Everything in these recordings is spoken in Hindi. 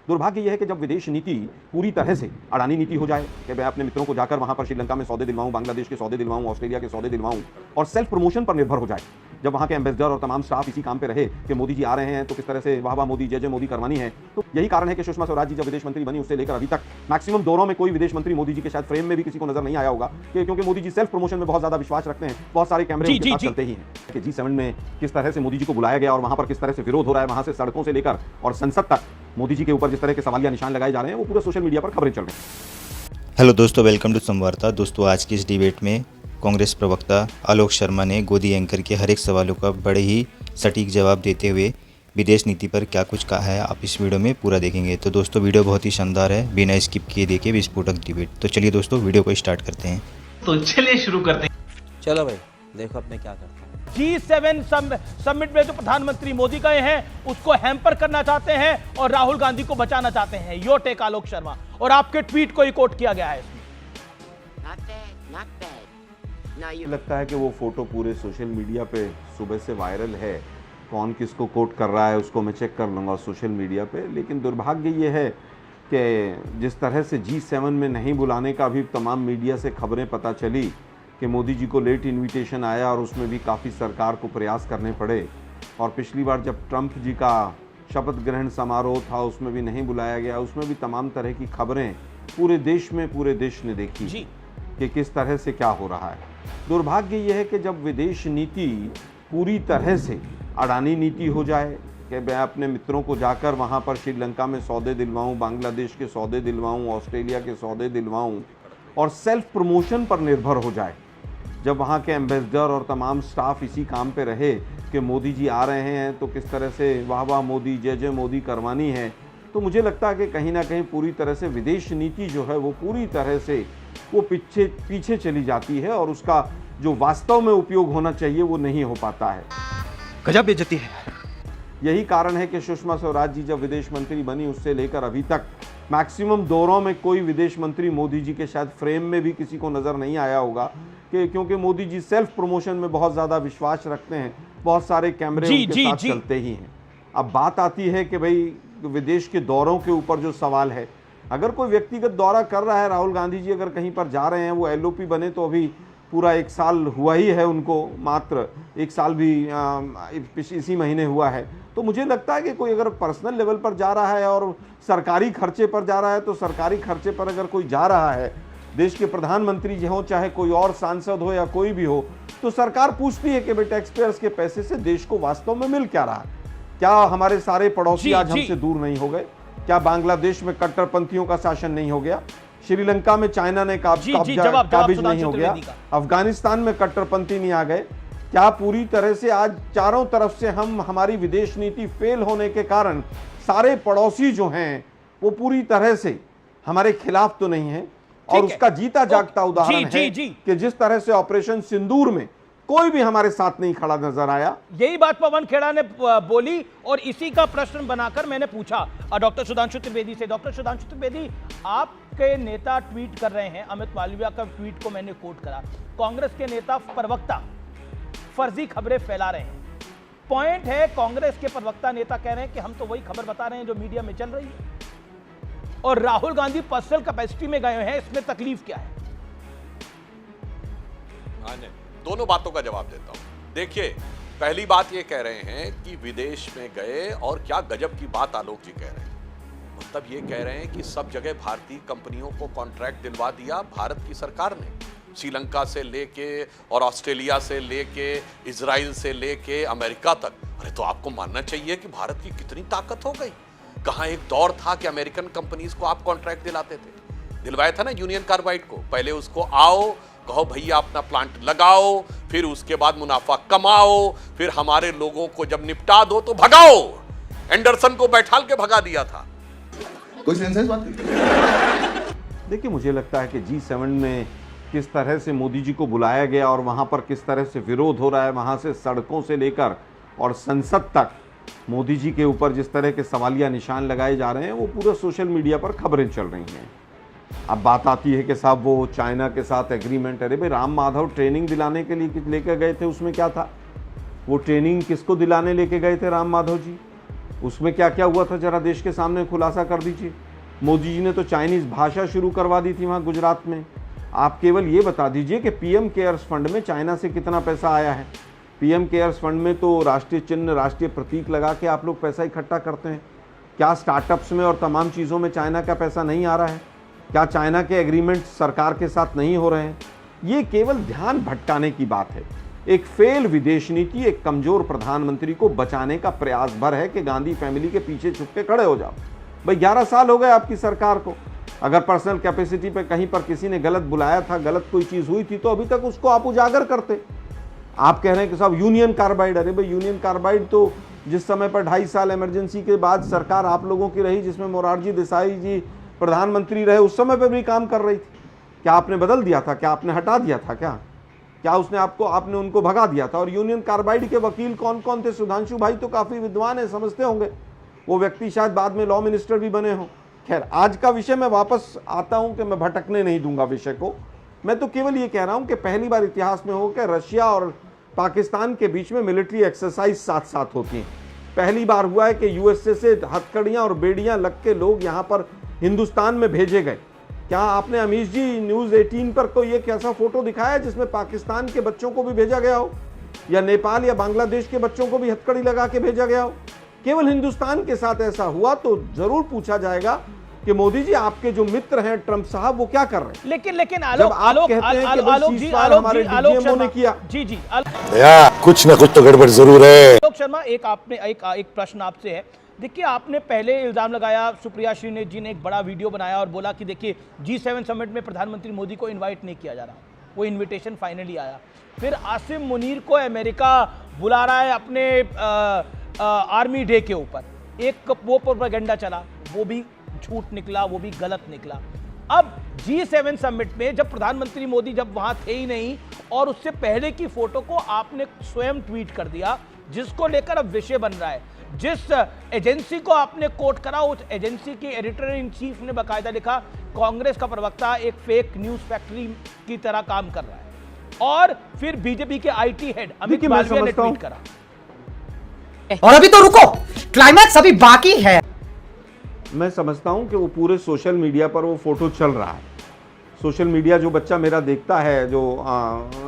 दुर्भाग्य यह है कि जब विदेश नीति पूरी तरह से अडानी नीति हो जाए कि मैं अपने मित्रों को जाकर वहां पर श्रीलंका में सौदे दिलवाऊं, बांग्लादेश के सौदे दिलवाऊं, ऑस्ट्रेलिया के सौदे दिलवाऊं और सेल्फ प्रमोशन पर निर्भर हो जाए, जब वहां के एम्बेसडर और तमाम स्टाफ इसी काम पे रहे कि मोदी जी आ रहे हैं तो किस तरह से वाह वाह मोदी, जय जय मोदी करवानी है। तो यही कारण है कि सुषमा स्वराज जी जब विदेश मंत्री बनी उससे लेकर अभी तक मैक्सिमम दौरों में कोई विदेश मंत्री मोदी जी के शायद फ्रेम में भी किसी को नजर नहीं आया होगा, क्योंकि मोदी जी सेल्फ प्रमोशन में बहुत ज्यादा विश्वास रखते हैं, बहुत सारे कैमरे उनके साथ चलते ही हैं। कि G7 में किस तरह से मोदी जी को बुलाया गया और वहां पर किस तरह से विरोध हो रहा है, वहां से सड़कों से लेकर और संसद तक मोदी जी के ऊपर जिस तरह के सवालिया निशान लगाए जा रहे हैं, वो पूरे सोशल मीडिया पर खबरें चल रही हैं। हेलो दोस्तों, वेलकम टू संवार्ता। दोस्तों, आज की इस डिबेट में कांग्रेस प्रवक्ता आलोक शर्मा ने गोदी एंकर के हर एक सवालों का बड़े ही सटीक जवाब देते हुए विदेश नीति पर क्या कुछ कहा है, आप इस वीडियो में पूरा देखेंगे। तो दोस्तों, वीडियो बहुत ही शानदार है, बिना स्किप किए देखिए विस्फोटक डिबेट। तो चलिए दोस्तों, वीडियो को स्टार्ट करते हैं। तो चलिए शुरू करते हैं। चलो भाई, देखो अब मैं क्या करता हूँ। G7 समिट में जो प्रधानमंत्री मोदी गए हैं उसको हैम्पर करना चाहते हैं और राहुल गांधी को बचाना चाहते हैं। यो टेक आलोक शर्मा, और आपके ट्वीट को ही कोट किया गया है इसमें। लगता है कि वो फोटो पूरे सोशल मीडिया पे सुबह से वायरल है, कौन किसको कोट कर रहा है उसको मैं चेक कर लूँगा सोशल मीडिया पे। लेकिन दुर्भाग्य ये है कि जिस तरह से G7 में नहीं बुलाने का भी तमाम मीडिया से खबरें पता चली कि मोदी जी को लेट इनविटेशन आया और उसमें भी काफ़ी सरकार को प्रयास करने पड़े, और पिछली बार जब ट्रंप जी का शपथ ग्रहण समारोह था उसमें भी नहीं बुलाया गया, उसमें भी तमाम तरह की खबरें पूरे देश ने देखी कि किस तरह से क्या हो रहा है। दुर्भाग्य यह है कि जब विदेश नीति पूरी तरह से अडानी नीति हो जाए कि मैं अपने मित्रों को जाकर वहाँ पर श्रीलंका में सौदे दिलवाऊँ, बांग्लादेश के सौदे दिलवाऊँ, ऑस्ट्रेलिया के सौदे दिलवाऊँ और सेल्फ प्रमोशन पर निर्भर हो जाए, जब वहाँ के एम्बेसडर और तमाम स्टाफ इसी काम पे रहे कि मोदी जी आ रहे हैं तो किस तरह से वाह वाह मोदी, जय जय मोदी करवानी है, तो मुझे लगता है कि कहीं ना कहीं पूरी तरह से विदेश नीति जो है वो पूरी तरह से वो पीछे चली जाती है और उसका जो वास्तव में उपयोग होना चाहिए वो नहीं हो पाता है। गजब बेइज्जती है। यही कारण है कि सुषमा स्वराज जी जब विदेश मंत्री बनी उससे लेकर अभी तक मैक्सिमम दौरों में कोई विदेश मंत्री मोदी जी के शायद फ्रेम में भी किसी को नज़र नहीं आया होगा, क्योंकि मोदी जी सेल्फ प्रमोशन में बहुत ज़्यादा विश्वास रखते हैं, बहुत सारे कैमरे उनके साथ चलते ही हैं। अब बात आती है कि भाई विदेश के दौरों के ऊपर जो सवाल है, अगर कोई व्यक्तिगत दौरा कर रहा है, राहुल गांधी जी अगर कहीं पर जा रहे हैं, वो LOP बने तो अभी पूरा 1 साल हुआ ही है उनको, मात्र 1 साल भी इसी महीने हुआ है, तो मुझे लगता है कि कोई अगर पर्सनल लेवल पर जा रहा है और सरकारी खर्चे पर जा रहा है, तो सरकारी खर्चे पर अगर कोई जा रहा है, देश के प्रधानमंत्री जी हो चाहे कोई और सांसद हो या कोई भी हो, तो सरकार पूछती है कि भाई टैक्स पेयर्स के पैसे से देश को वास्तव में मिल क्या रहा है। क्या हमारे सारे पड़ोसी आज हमसे दूर नहीं हो गए? क्या बांग्लादेश में कट्टरपंथियों का शासन नहीं हो गया? श्रीलंका में चाइना ने काबिज नहीं हो गया? अफगानिस्तान में कट्टरपंथी नहीं आ गए? क्या पूरी तरह से आज चारों तरफ से हमारी विदेश नीति फेल होने के कारण सारे पड़ोसी जो हैं वो पूरी तरह से हमारे खिलाफ तो नहीं है? और उसका जीता जागता उदाहरण है कि जिस तरह से ऑपरेशन सिंदूर में कोई भी हमारे साथ नहीं खड़ा नजर आया। यही बात पवन खेड़ा ने बोली और इसी का प्रश्न बनाकर मैंने पूछा डॉक्टर सुधांशु त्रिवेदी से। डॉक्टर सुधांशु त्रिवेदी, आपके नेता ट्वीट कर रहे हैं, अमित मालवीय का ट्वीट को मैंने कोट करा, कांग्रेस के नेता प्रवक्ता फर्जी खबरें फैला रहे हैं। पॉइंट है, कांग्रेस के प्रवक्ता नेता कह रहे हैं कि हम तो वही खबर बता रहे हैं जो मीडिया में चल रही है, और राहुल गांधी पर्सनल कैपेसिटी में गए हैं, इसमें तकलीफ क्या है? दोनों बातों का जवाब देता हूं। देखिए, पहली बात ये कह रहे हैं कि विदेश में गए और क्या गजब की बात आलोक जी कह रहे हैं, मतलब ये कह रहे हैं कि सब जगह भारतीय कंपनियों को कॉन्ट्रैक्ट दिलवा दिया भारत की सरकार ने, श्रीलंका से लेके और ऑस्ट्रेलिया से लेके इजराइल से लेके अमेरिका तक। अरे तो आपको मानना चाहिए कि भारत की कितनी ताकत हो गई। कहां एक दौर था कि अमेरिकन कंपनीज को आप कॉन्ट्रैक्ट दिलाते थे, दिलवाया था ना यूनियन कार्बाइड को, पहले उसको आओ कहो भैया अपना प्लांट लगाओ, फिर उसके बाद मुनाफा कमाओ, फिर हमारे लोगों को जब निपटा दो तो भगाओ। एंडरसन को बैठाल के भगा दिया था। कोई सेंस है इस बात? देखिए, मुझे लगता है कि G7 में किस तरह से मोदी जी को बुलाया गया और वहाँ पर किस तरह से विरोध हो रहा है, वहाँ से सड़कों से लेकर और संसद तक मोदी जी के ऊपर जिस तरह के सवालिया निशान लगाए जा रहे हैं, वो पूरे सोशल मीडिया पर खबरें चल रही हैं। अब बात आती है कि साहब वो चाइना के साथ एग्रीमेंट, अरे भाई राम माधव ट्रेनिंग दिलाने के लिए लेकर गए थे, उसमें क्या था? वो ट्रेनिंग किसको दिलाने लेके गए थे राम माधव जी? उसमें क्या क्या हुआ था जरा देश के सामने खुलासा कर दीजिए। मोदी जी ने तो चाइनीज़ भाषा शुरू करवा दी थी वहाँ गुजरात में। आप केवल ये बता दीजिए कि पीएम केयर्स फंड में चाइना से कितना पैसा आया है। पीएम केयर्स फंड में तो राष्ट्रीय चिन्ह, राष्ट्रीय प्रतीक लगा के आप लोग पैसा इकट्ठा करते हैं। क्या स्टार्टअप्स में और तमाम चीज़ों में चाइना का पैसा नहीं आ रहा है? क्या चाइना के एग्रीमेंट सरकार के साथ नहीं हो रहे हैं? ये केवल ध्यान भटकाने की बात है। एक फेल विदेश नीति एक कमजोर प्रधानमंत्री को बचाने का प्रयास भर है कि गांधी फैमिली के पीछे छुप के खड़े हो जाओ। भाई 11 साल हो गए आपकी सरकार को। अगर पर्सनल कैपेसिटी पे कहीं पर किसी ने गलत बुलाया था, गलत कोई चीज़ हुई थी, तो अभी तक उसको आप उजागर करते। आप कह रहे हैं कि साहब यूनियन कार्बाइड, अरे भाई यूनियन कार्बाइड तो जिस समय पर 2.5 साल इमरजेंसी के बाद सरकार आप लोगों की रही, जिसमें मोरारजी देसाई जी प्रधानमंत्री रहे, उस समय पर भी काम कर रही थी। क्या आपने बदल दिया था? क्या आपने हटा दिया था? क्या उसने आपने उनको भगा दिया था? और यूनियन कार्बाइड के वकील कौन कौन थे? सुधांशु भाई तो काफ़ी विद्वान है, समझते होंगे। वो व्यक्ति शायद बाद में लॉ मिनिस्टर भी बने हों। खैर, आज का विषय मैं वापस आता हूं कि मैं भटकने नहीं दूंगा विषय को। मैं तो केवल ये कह रहा हूं कि पहली बार इतिहास में हो कि रशिया और पाकिस्तान के बीच में मिलिट्री एक्सरसाइज साथ साथ होती हैं। पहली बार हुआ है कि यूएसए से हथकड़ियाँ और बेड़ियाँ लग के लोग यहाँ पर हिंदुस्तान में भेजे गए। क्या आपने अमीश जी न्यूज़ 18 पर कोई एक ऐसा फोटो दिखाया जिसमें पाकिस्तान के बच्चों को भी भेजा गया हो, या नेपाल या बांग्लादेश के बच्चों को भी हथकड़ी लगा के भेजा गया हो? केवल हिंदुस्तान के साथ ऐसा हुआ तो जरूर पूछा जाएगा कि मोदी जी आपके जो मित्र हैं ट्रंप साहब वो क्या कर रहे हैं। लेकिन आलोक ने किया जी कुछ ना कुछ तो गड़बड़ जरूर है। आलोक शर्मा, एक प्रश्न आपसे है। देखिए, आपने पहले इल्जाम लगाया, सुप्रिया श्रीनेत जी ने एक बड़ा वीडियो बनाया और बोला कि देखिए G7 समिट में प्रधानमंत्री मोदी को इनवाइट नहीं किया जा रहा, वो इनविटेशन फाइनली आया। फिर आसिम मुनीर को अमेरिका बुला रहा है अपने आर्मी डे के ऊपर, एक वो प्रोपेगेंडा चला, वो भी झूठ निकला, वो भी गलत निकला। अब G7 समिट में जब प्रधानमंत्री मोदी जब वहां थे ही नहीं और उससे पहले की फोटो को आपने स्वयं ट्वीट कर दिया, जिसको लेकर अब विषय बन रहा है। जिस एजेंसी को आपने कोट करा, उस एजेंसी के एडिटर इन चीफ ने बाकायदा लिखा कांग्रेस का प्रवक्ता एक फेक न्यूज फैक्ट्री की तरह काम कर रहा है। और फिर बीजेपी के आईटी हेड अमित मालवीय ने ट्वीट करा। और अभी तो रुको, क्लाइमैक्स अभी बाकी है। मैं समझता हूं कि वो पूरे सोशल मीडिया पर वो फोटो चल रहा है। सोशल मीडिया जो बच्चा मेरा देखता है, जो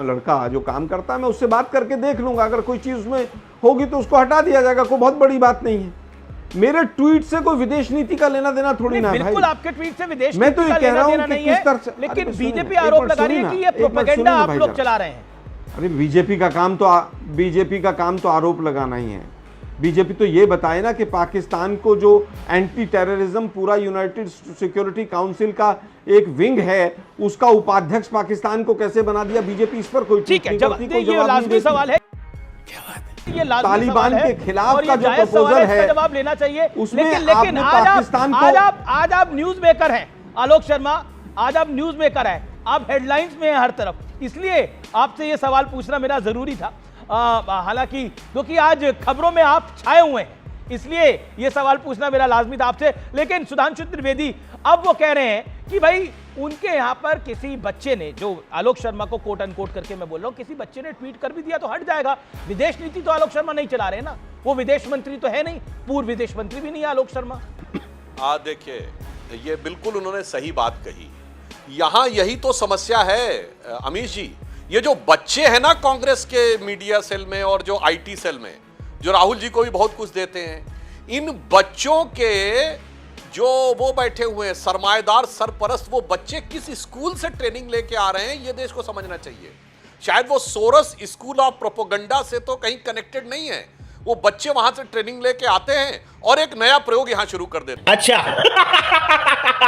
लड़का जो काम करता है, मैं उससे बात करके देख लूंगा। अगर कोई चीज़ उसमें होगी तो उसको हटा दिया जाएगा, कोई बहुत बड़ी बात नहीं है। मेरे ट्वीट से कोई विदेश नीति का लेना देना थोड़ी ना है भाई। बिल्कुल आपके ट्वीट से विदेश मैं तो ये कह रहा हूं कि किस तरह से, लेकिन बीजेपी आरोप लगा रही है कि ये प्रोपेगेंडा आप लोग चला रहे हैं। अरे बीजेपी का काम तो आरोप लगाना ही है। बीजेपी तो ये बताए ना कि पाकिस्तान को जो एंटी टेररिज्म पूरा यूनाइटेड सिक्योरिटी काउंसिल का एक विंग है, उसका उपाध्यक्ष पाकिस्तान को कैसे बना दिया। बीजेपी इस पर कोई ठीक है, ये लाजमी सवाल है। ये तालिबान के खिलाफ का जो प्रपोजल है जवाब लेना चाहिए। लेकिन आज आप न्यूज मेकर हैं आलोक शर्मा, आज आप न्यूज मेकर हैं, आप हेडलाइंस में हैं हर तरफ, इसलिए आपसे ये सवाल पूछना मेरा जरूरी था। हालांकि क्योंकि आज खबरों में आप छाए हुए हैं, इसलिए यह सवाल पूछना मेरा लाजमी था आपसे। लेकिन सुधांशु त्रिवेदी अब वो कह रहे हैं कि भाई उनके यहां पर किसी बच्चे ने, जो आलोक शर्मा को कोट अनकोट करके मैं बोल रहा हूं, किसी बच्चे ने ट्वीट कर भी दिया तो हट जाएगा। विदेश नीति तो आलोक शर्मा नहीं चला रहे ना, वो विदेश मंत्री तो है नहीं, पूर्व विदेश मंत्री भी नहीं है आलोक शर्मा। देखिए, ये बिल्कुल उन्होंने सही बात कही। यहां यही तो समस्या है अमीश जी। ये जो बच्चे हैं ना कांग्रेस के मीडिया सेल में और जो आईटी सेल में, जो राहुल जी को भी बहुत कुछ देते हैं, इन बच्चों के जो वो बैठे हुए हैं सरमाएदार सरपरस्त, वो बच्चे किस स्कूल से ट्रेनिंग लेके आ रहे हैं, ये देश को समझना चाहिए। शायद वो सोरस स्कूल ऑफ प्रोपोगंडा से तो कहीं कनेक्टेड नहीं है। वो बच्चे वहां से ट्रेनिंग लेके आते हैं और एक नया प्रयोग यहां शुरू कर देते हैं। अच्छा,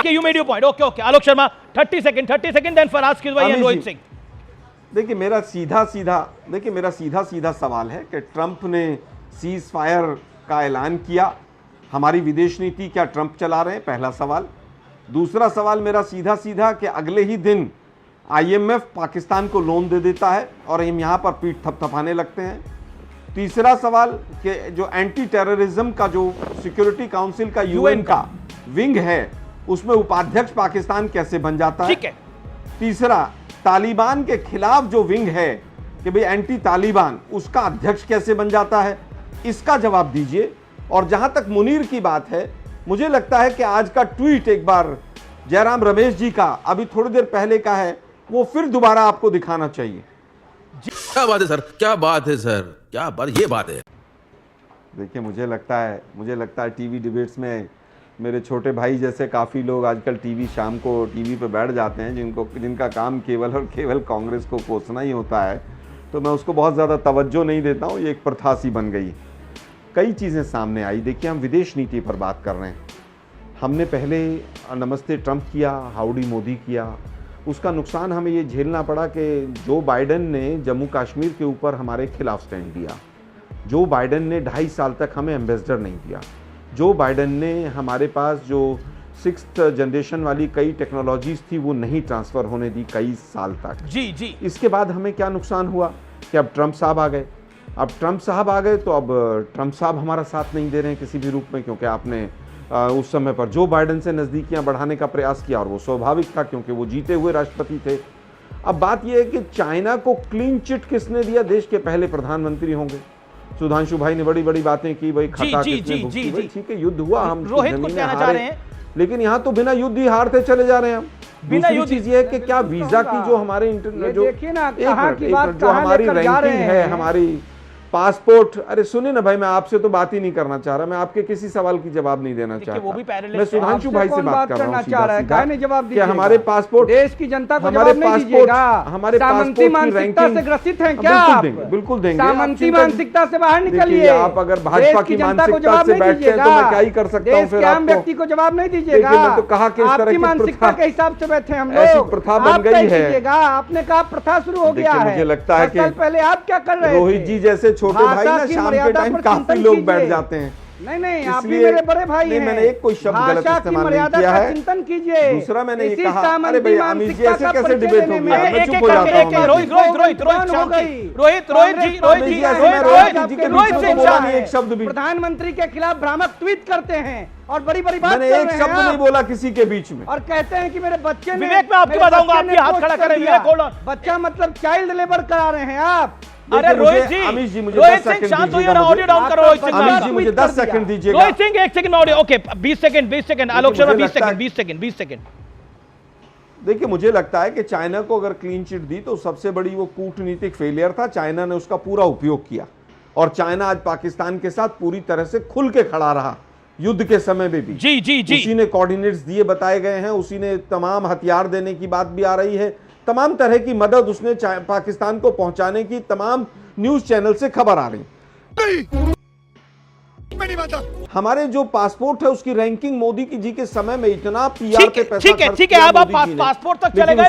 you made your point. Okay Alok Sharma, 30 second then Faraz Kidwai and Rohit Singh. देखिए मेरा सीधा सीधा सवाल है कि ट्रंप ने सीज फायर का ऐलान किया, हमारी विदेश नीति क्या ट्रंप चला रहे हैं, पहला सवाल। दूसरा सवाल मेरा सीधा सीधा कि अगले ही दिन आईएमएफ पाकिस्तान को लोन दे देता है और हम यहाँ पर पीठ थपथपाने लगते हैं। तीसरा सवाल कि जो एंटी टेररिज्म का जो सिक्योरिटी काउंसिल का यूएन का विंग है, उसमें उपाध्यक्ष पाकिस्तान कैसे बन जाता है। तीसरा, तालिबान के खिलाफ जो विंग है कि भाई एंटी तालिबान, उसका अध्यक्ष कैसे बन जाता है, इसका जवाब दीजिए। और जहां तक मुनीर की बात है, मुझे लगता है कि आज का ट्वीट एक बार जयराम रमेश जी का अभी थोड़ी देर पहले का है, वो फिर दोबारा आपको दिखाना चाहिए। क्या बात है सर, क्या बात है सर, क्या बात, ये बात है। देखिए मुझे लगता है टीवी डिबेट्स में मेरे छोटे भाई जैसे काफ़ी लोग आजकल शाम को टीवी पे बैठ जाते हैं, जिनका काम केवल और केवल कांग्रेस को कोसना ही होता है, तो मैं उसको बहुत ज़्यादा तवज्जो नहीं देता हूँ। ये एक प्रथा सी बन गई। कई चीज़ें सामने आई। देखिए हम विदेश नीति पर बात कर रहे हैं। हमने पहले नमस्ते ट्रंप किया, हाउडी मोदी किया, उसका नुकसान हमें ये झेलना पड़ा कि जो बाइडेन ने जम्मू कश्मीर के ऊपर हमारे खिलाफ स्टैंड लिया, जो बाइडेन ने 2.5 साल तक हमें एम्बेसडर नहीं दिया, जो बाइडेन ने हमारे पास जो 6th जनरेशन वाली कई टेक्नोलॉजीज थी वो नहीं ट्रांसफ़र होने दी कई साल तक। जी। इसके बाद हमें क्या नुकसान हुआ कि अब ट्रंप साहब आ गए। तो अब ट्रंप साहब हमारा साथ नहीं दे रहे हैं किसी भी रूप में, क्योंकि आपने उस समय पर जो बाइडेन से नज़दीकियां बढ़ाने का प्रयास किया, और वो स्वाभाविक था क्योंकि वो जीते हुए राष्ट्रपति थे। अब बात यह है कि चाइना को क्लीन चिट किसने दिया? देश के पहले प्रधानमंत्री होंगे। सुधांशु भाई ने बड़ी बड़ी बातें की, भाई खता किसने भुगती? भाई ठीक है, युद्ध हुआ, हम रोहित कुछ कहना चाह रहे हैं, लेकिन यहाँ तो बिना युद्ध ही हारते चले जा रहे हैं हम। बिना युद्ध चीज ये है कि क्या वीजा की जो हमारे इंटरनेट जो हमारी रैंकिंग है, हमारी पासपोर्ट, अरे सुनिए ना भाई, मैं आपसे तो बात ही नहीं करना चाह रहा, मैं आपके किसी सवाल की जवाब नहीं देना चाहता। वो भी मैं सुधांशु भाई से बात कर रहा हूँ। जवाब कि हमारे पासपोर्ट, देश की जनता को जवाब नहीं दीजिएगा। हमारे पासपोर्ट की रैंकिंग से ग्रसित हैं क्या? बिल्कुल देंगे। सामंती मानसिकता से बाहर निकलिए। आप अगर भाजपा की मानसिकता से बैठते हैं तो मैं क्या ही कर सकता हूँ? फिर आम व्यक्ति को जवाब नहीं दीजिएगा। मैं तो कहा कि इस तरह की मानसिकता के हिसाब से बैठे हम लोग, ऐसी प्रथा बन गई है। आपने कहा प्रथा शुरू हो गया है। मुझे लगता है कि पहले आप क्या कर रहे थे? रोहित जी जैसे छोटे भाई ना शाम के टाइम काफी लोग बैठ जाते हैं। नहीं, आप भी मेरे बड़े भाई हैं। मैंने एक कोई शब्द गलत इस्तेमाल नहीं किया है। चिंतन कीजिए। दूसरा मैंने ये कहा, अरे भाई अमित जी ऐसे कैसे डिबेट होगी? मैं चुप हो जाता हूँ। रोहित जी, एक शब्द भी प्रधानमंत्री के खिलाफ भ्रामक ट्वीट करते हैं और बड़ी बड़ी बात मैंने एक शब्द नहीं बोला किसी के बीच में, और कहते हैं कि मेरे बच्चे ने, विवेक मैं आपको बताऊंगा, आपके हाथ खड़ा करें विवेक, होल्ड ऑन। बच्चा मतलब चाइल्ड लेबर करा रहे हैं आप। अरे रोहित जी, अमित जी मुझे रोहित सिंह शांत होइए ना, ऑडियो डाउन करो। अमित जी मुझे 10 सेकंड दीजिएगा। Rohit Singh 1 second audio, okay 20 second, Alok Sharma 20 second. देखिए मुझे लगता है कि चाइना को अगर क्लीन चिट दी तो सबसे बड़ी वो कूटनीतिक फेलियर था। चाइना ने उसका पूरा उपयोग किया और चाइना आज पाकिस्तान के साथ पूरी तरह से खुल के खड़ा रहा, युद्ध के समय में भी। जी। उसी ने कोऑर्डिनेट्स दिए बताए गए हैं, उसी ने तमाम हथियार देने की बात भी आ रही है, तमाम तरह की मदद उसने पाकिस्तान को पहुंचाने की तमाम न्यूज चैनल से खबर आ रही। हमारे जो पासपोर्ट है उसकी रैंकिंग मोदी की जी के समय में इतना पीआर पे पैसा ठीक है, अब आप पासपोर्ट तक चले गए,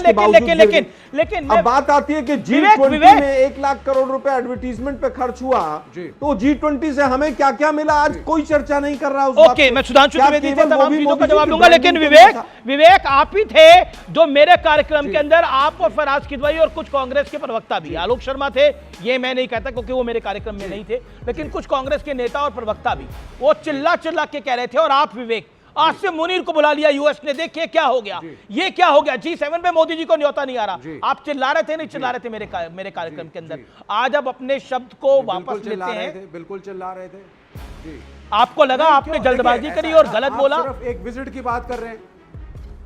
लेकिन अब बात आती है कि G20 में 1 लाख करोड़ रुपए एडवर्टीजमेंट पे खर्च हुआ, तो G20 से हमें क्या क्या मिला आज कोई चर्चा नहीं कर रहा। ओके, मैं सुधांशु त्रिवेदी से तमाम चीजों का जवाब दूंगा, लेकिन विवेक आप ही थे जो मेरे कार्यक्रम के अंदर, आप और फराज किदवई और कुछ कांग्रेस के प्रवक्ता भी, आलोक शर्मा थे, ये मैं नहीं कहता क्योंकि वो मेरे कार्यक्रम में नहीं थे, लेकिन कुछ कांग्रेस के नेता और प्रवक्ता भी वो चिल्ला के कह रहे थे, और आप विवेक आज से मुनीर को बुला लिया यूएस ने, देखिए क्या हो गया, ये क्या हो गया, G7 में मोदी जी को न्योता नहीं आ रहा। आप चिल्ला रहे थे, नहीं चिल्ला रहे थे मेरे कार्यक्रम के अंदर। आज अब अपने शब्द को वापस लेते हैं। बिल्कुल चिल्ला रहे थे। आपको लगा आपने जल्दबाजी करी और गलत बोला? एक विजिट की बात कर रहे हैं।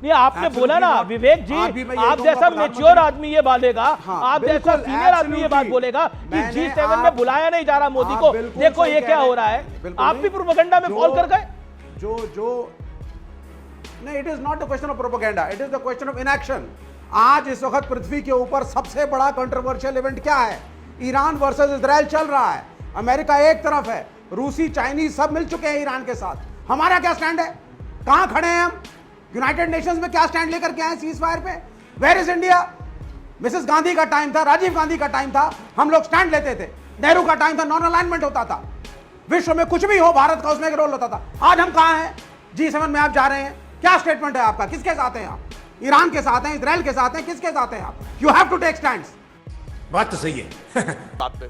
नहीं, आपने बोला ना विवेक जी, आप जैसा मैच्योर आदमी ये बोलेगा, आप जैसा सीनियर आदमी ये बात बोलेगा कि G7 में बुलाया नहीं जा रहा मोदी को, देखो ये क्या हो रहा है। आप भी प्रोपेगेंडा में फॉल कर गए। नहीं, it is not the question of propaganda, it is the question of inaction. आज इस वक्त पृथ्वी के ऊपर सबसे बड़ा कंट्रोवर्शियल इवेंट क्या है? ईरान वर्सेस इजराइल चल रहा है। अमेरिका एक तरफ है, रूसी चाइनीज सब मिल चुके हैं ईरान के साथ। हमारा क्या स्टैंड है? कहां खड़े हैं हम? यूनाइटेड नेशंस में क्या स्टैंड लेकर के आए सीज फायर पे? Where is India? Mrs Gandhi का टाइम था, राजीव गांधी का टाइम था, हम लोग स्टैंड लेते थे। नेहरू का टाइम था, नॉन अलाइनमेंट होता था। विश्व में कुछ भी हो भारत का उसमें एक रोल होता था। आज हम कहां हैं? G7 में आप जा रहे हैं, क्या स्टेटमेंट है आपका? किसके साथ हैं आप? ईरान के साथ हैं, इजराइल के साथ हैं, किसके साथ हैं आप? You have to take stands. बात तो सही है। बात पे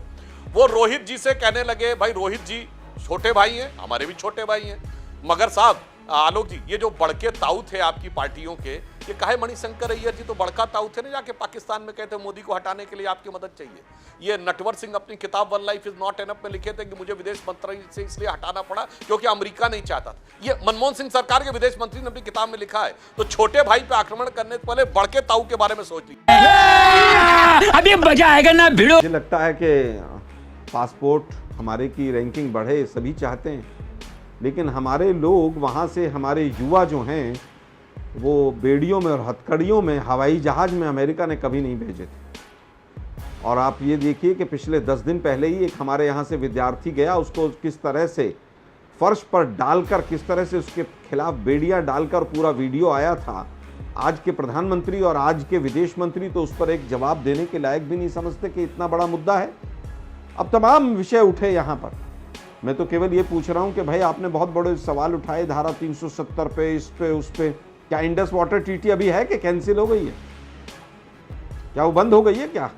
वो रोहित जी से कहने लगे, भाई रोहित जी छोटे भाई हैं, हमारे भी छोटे भाई हैं, मगर साहब आलोक जी, ये जो बड़के ताऊ थे आपकी पार्टियों के, ये काहे मणिशंकर अय्यर जी तो बड़का ताऊ थे ना, जाके पाकिस्तान में कहते मोदी को हटाने के लिए आपकी मदद चाहिए। ये नटवर सिंह अपनी किताब one life is not enough में लिखे थे कि मुझे विदेश मंत्री से इसलिए हटाना पड़ा क्योंकि अमेरिका नहीं चाहता था। ये मनमोहन सिंह सरकार के विदेश मंत्री ने अपनी किताब में लिखा है। तो छोटे भाई पे आक्रमण करने से पहले बड़के ताऊ के बारे में सोच लीजिए। अभी मजा आएगा ना भिड़ो। मुझे लगता है कि पासपोर्ट हमारे की रैंकिंग बढ़े, सभी चाहते हैं, लेकिन हमारे लोग वहाँ से, हमारे युवा जो हैं वो बेड़ियों में और हथकड़ियों में, हवाई जहाज़ में अमेरिका ने कभी नहीं भेजे थे। और आप ये देखिए कि पिछले 10 दिन पहले ही एक हमारे यहाँ से विद्यार्थी गया, उसको किस तरह से फर्श पर डालकर, किस तरह से उसके खिलाफ बेड़ियाँ डालकर पूरा वीडियो आया था। आज के प्रधानमंत्री और आज के विदेश मंत्री तो उस पर एक जवाब देने के लायक भी नहीं समझते कि इतना बड़ा मुद्दा है। अब तमाम विषय उठे यहाँ पर, मैं तो केवल ये पूछ रहा हूँ कि भाई आपने बहुत बड़े सवाल उठाए धारा 370 पे, इस पे, उस पे। क्या इंडस वाटर ट्रीटी अभी है कि कैंसिल हो गई है? क्या वो बंद हो गई है? क्या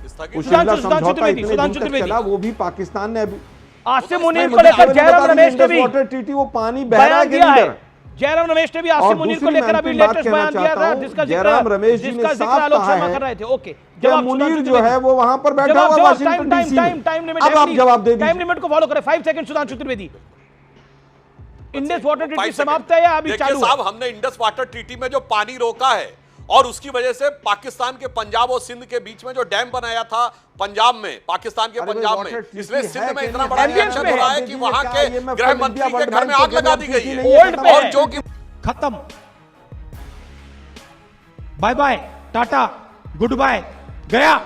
शिमला समझौता इतने दिन तक चला, वो भी पाकिस्तान ने अभी आसिम मुनीर को लेकर जयराम रमेश ने भी वाटर ट्रीटी, वो पानी बह रहा है के अंदर। जयराम रमेश ने भी आसिम मुनीर को लेकर अभी लेटेस्ट बयान दिया था, जिसका जयराम रमेश जी ने साफ कहा कर रहे थे। ओके, जवाब मुनीर जो है वो वहां पर बैठा हुआ वाशिंगटन डीसी में। अब आप जवाब दे दीजिए। टाइम लिमिट को फॉलो करें। 5 second Sudhanshu Trivedi. Indus water treaty समाप्त है या अभी चालू है? साहब, हमने इंडस वाटर ट्रीटी में जो पानी रोका है और उसकी वजह से पाकिस्तान के पंजाब और सिंध के बीच में जो डैम बनाया था पंजाब में, पाकिस्तान के पंजाब में, इसलिए सिंध में इतना बड़ा रिएक्शन हो रहा है कि वहां के गृह मंत्री के घर में आग लगा दी गई है। और जो कि खत्म, bye bye, tata, good bye, गया।